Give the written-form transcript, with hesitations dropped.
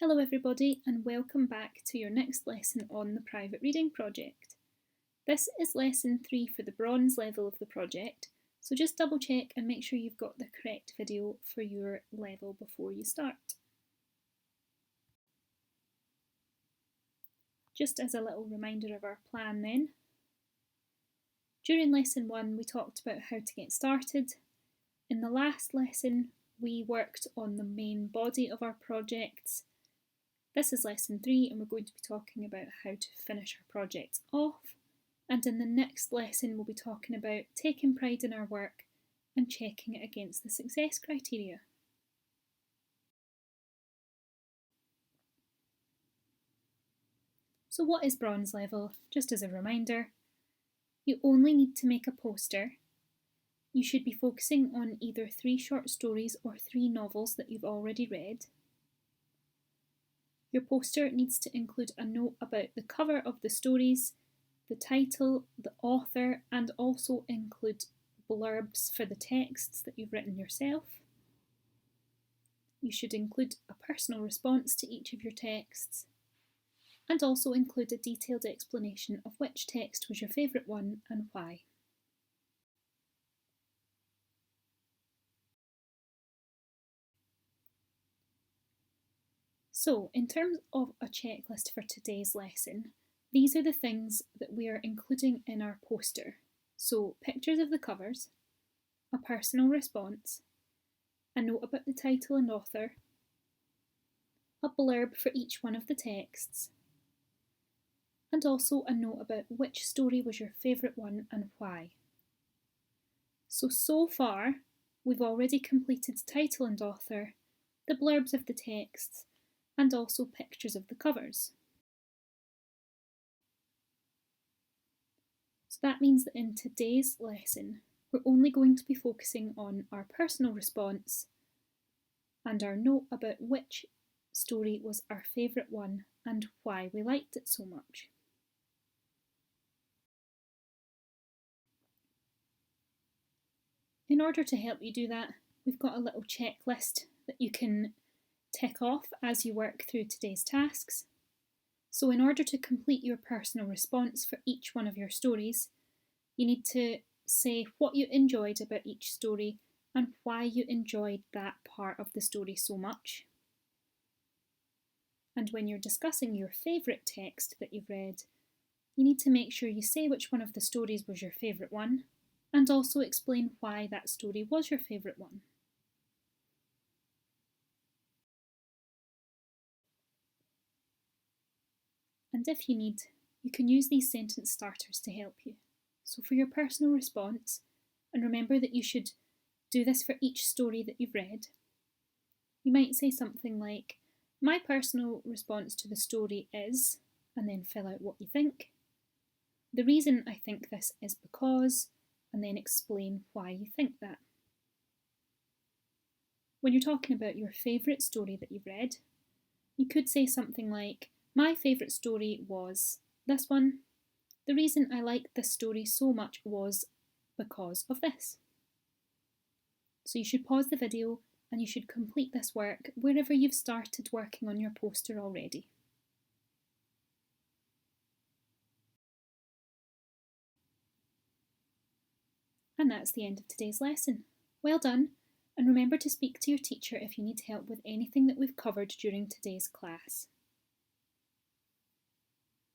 Hello everybody and welcome back to your next lesson on the private reading project. This is lesson 3 for the bronze level of the project, so just double check and make sure you've got the correct video for your level before you start. Just as a little reminder of our plan then, during lesson 1 we talked about how to get started. In the last lesson we worked on the main body of our projects. This is lesson 3 and we're going to be talking about how to finish our projects off, and in the next lesson we'll be talking about taking pride in our work and checking it against the success criteria. So what is bronze level? Just as a reminder, you only need to make a poster. You should be focusing on either 3 short stories or 3 novels that you've already read. Your poster needs to include a note about the cover of the stories, the title, the author, and also include blurbs for the texts that you've written yourself. You should include a personal response to each of your texts, and also include a detailed explanation of which text was your favourite one and why. So, in terms of a checklist for today's lesson, these are the things that we are including in our poster. So, pictures of the covers, a personal response, a note about the title and author, a blurb for each one of the texts, and also a note about which story was your favourite one and why. So far, we've already completed title and author, the blurbs of the texts, and also pictures of the covers. So that means that in today's lesson, we're only going to be focusing on our personal response and our note about which story was our favourite one and why we liked it so much. In order to help you do that, we've got a little checklist that you can tick off as you work through today's tasks. So in order to complete your personal response for each one of your stories, you need to say what you enjoyed about each story and why you enjoyed that part of the story so much. And when you're discussing your favourite text that you've read, you need to make sure you say which one of the stories was your favourite one, and also explain why that story was your favourite one. And if you need, you can use these sentence starters to help you. So for your personal response, and remember that you should do this for each story that you've read, you might say something like, my personal response to the story is, and then fill out what you think. The reason I think this is because, and then explain why you think that. When you're talking about your favourite story that you've read, you could say something like, my favourite story was this one. The reason I liked this story so much was because of this. So you should pause the video and you should complete this work wherever you've started working on your poster already. And that's the end of today's lesson. Well done, and remember to speak to your teacher if you need help with anything that we've covered during today's class.